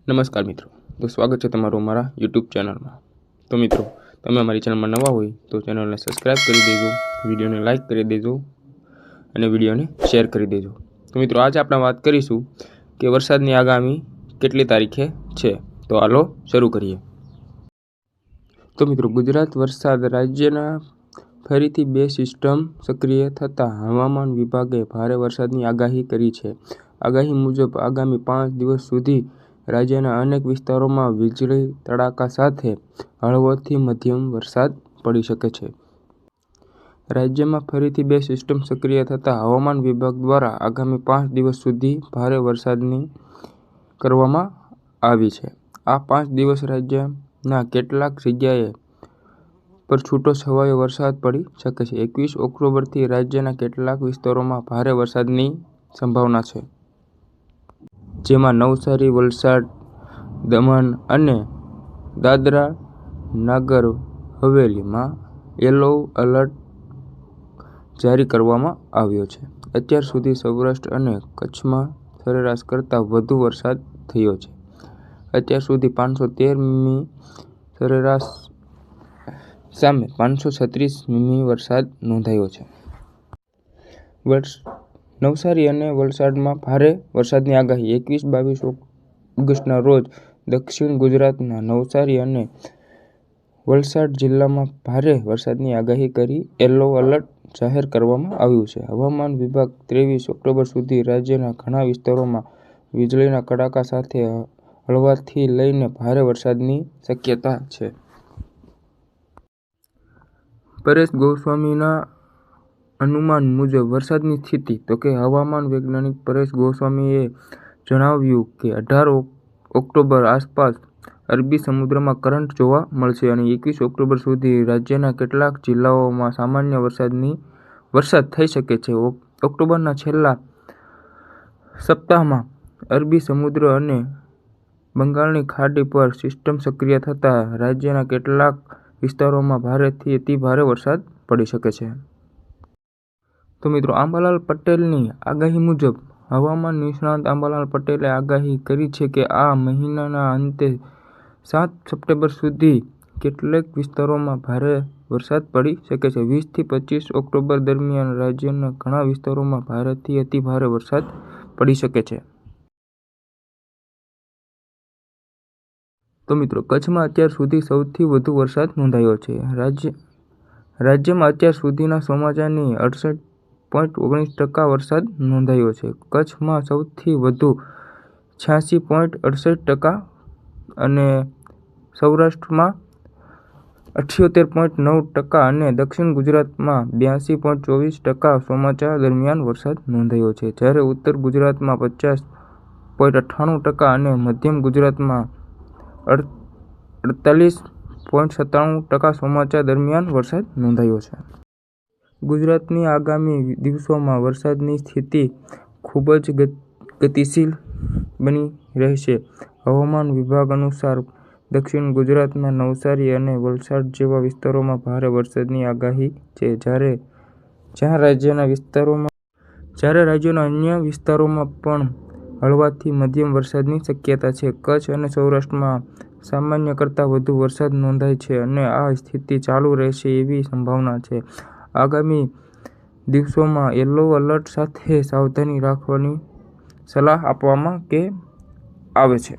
નમસ્કાર મિત્રો, તો સ્વાગત છે તમારું અમારા યુટ્યુબ ચેનલમાં। તો મિત્રો, તમે અમારી ચેનલમાં નવા હોય તો ચેનલને સબસ્ક્રાઈબ કરી દેજો, વિડીયોને લાઇક કરી દેજો અને વિડીયોને શેર કરી દેજો। તો મિત્રો, આજે આપણે વાત કરીશું કે વરસાદની આગામી કેટલી તારીખે છે। તો હાલો શરૂ કરીએ। તો મિત્રો, ગુજરાત વરસાદ રાજ્યના ફરીથી 2 સિસ્ટમ સક્રિય થતાં હવામાન વિભાગે ભારે વરસાદની આગાહી કરી છે। આગાહી મુજબ આગામી 5 દિવસ સુધી રાજ્યના અનેક વિસ્તારોમાં વીજળી તડાકા સાથે હળવોથી મધ્યમ વરસાદ પડી શકે છે। રાજ્યમાં ફરીથી 2 સિસ્ટમ સક્રિય થતાં હવામાન વિભાગ દ્વારા આગામી 5 દિવસ સુધી ભારે વરસાદની કરવામાં આવી છે। આ 5 દિવસ રાજ્યના કેટલાક જગ્યાએ પર છૂટો છવાયો વરસાદ પડી શકે છે। 21 ઓક્ટોબરથી રાજ્યના કેટલાક વિસ્તારોમાં ભારે વરસાદની સંભાવના છે, જેમાં નવસારી, વલસાડ, દમણ અને દાદરા નગર હવેલીમાં યલો એલર્ટ જારી કરવામાં આવ્યો છે। અત્યાર સુધી સૌરાષ્ટ્ર અને કચ્છમાં સરેરાશ કરતાં વધુ વરસાદ થયો છે। અત્યાર સુધી 513 મી. સરેરાશ સામે 536 મી. વરસાદ નોંધાયો છે। નવસારી અને વલસાડમાં ભારે વરસાદની આગાહી 21-22 ઓગસ્ટના રોજ દક્ષિણ ગુજરાતના નવસારી અને વલસાડ જિલ્લામાં ભારે વરસાદની આગાહી કરી યલો એલર્ટ જાહેર કરવામાં આવ્યું છે। હવામાન વિભાગ 23 ઓક્ટોબર સુધી રાજ્યના ઘણા વિસ્તારોમાં વીજળીના કડાકા સાથે હળવાથી લઈને ભારે વરસાદની શક્યતા છે। પરેશ ગોસ્વામીના અનુમાન મુજબ વરસાદની સ્થિતિ। તો કે હવામાન વૈજ્ઞાનિક પરેશ ગોસ્વામીએ જણાવ્યું કે 18 ઓક્ટોબર આસપાસ અરબી સમુદ્રમાં કરંટ જોવા મળશે અને 21 ઓક્ટોબર સુધી રાજ્યના કેટલાક જિલ્લાઓમાં સામાન્ય વરસાદ થઈ શકે છે। ઓક્ટોબરના છેલ્લા સપ્તાહમાં અરબી સમુદ્ર અને બંગાળની ખાડી પર સિસ્ટમ સક્રિય થતાં રાજ્યના કેટલાક વિસ્તારોમાં ભારેથી અતિભારે વરસાદ પડી શકે છે। તો મિત્રો, આંબાલાલ પટેલની આગાહી મુજબ હવામાન નિષ્ણાત આંબાલાલ પટેલે આગાહી કરી છે કે આ મહિનાના અંતે 7 સપ્ટેમ્બર સુધી કેટલાક વિસ્તારોમાં ભારે વરસાદ પડી શકે છે। 20 થી 25 ઓક્ટોબર દરમિયાન રાજ્યના ઘણા વિસ્તારોમાં ભારેથી અતિભારે વરસાદ પડી શકે છે। તો મિત્રો, કચ્છમાં અત્યાર સુધી સૌથી વધુ વરસાદ નોંધાયો છે। રાજ્યમાં અત્યાર સુધીના ચોમાસાની 68.19% વરસાદ નોંધાયો છે। કચ્છમાં સૌથી વધુ 86.68% અને સૌરાષ્ટ્રમાં 78.9% અને દક્ષિણ ગુજરાતમાં 82.24% ચોમાસા દરમિયાન વરસાદ નોંધાયો છે, જ્યારે ઉત્તર ગુજરાતમાં 50.98% અને મધ્ય ગુજરાતમાં 48.97% ચોમાસા દરમિયાન વરસાદ નોંધાયો છે। ગુજરાતની આગામી દિવસોમાં વરસાદની સ્થિતિ ખૂબ જ ગતિશીલ બની રહેશે। હવામાન વિભાગ અનુસાર દક્ષિણ ગુજરાતમાં નવસારી અને વલસાડ જેવા વિસ્તારોમાં ભારે વરસાદની આગાહી છે, જ્યારે રાજ્યના અન્ય વિસ્તારોમાં પણ હળવાથી મધ્યમ વરસાદની શક્યતા છે। કચ્છ અને સૌરાષ્ટ્રમાં સામાન્ય કરતાં વધુ વરસાદ નોંધાય છે અને આ સ્થિતિ ચાલુ રહેશે એવી સંભાવના છે। આગામી દિવસોમાં યલો એલર્ટ સાથે સાવધાની રાખવાની સલાહ આપવામાં આવે છે।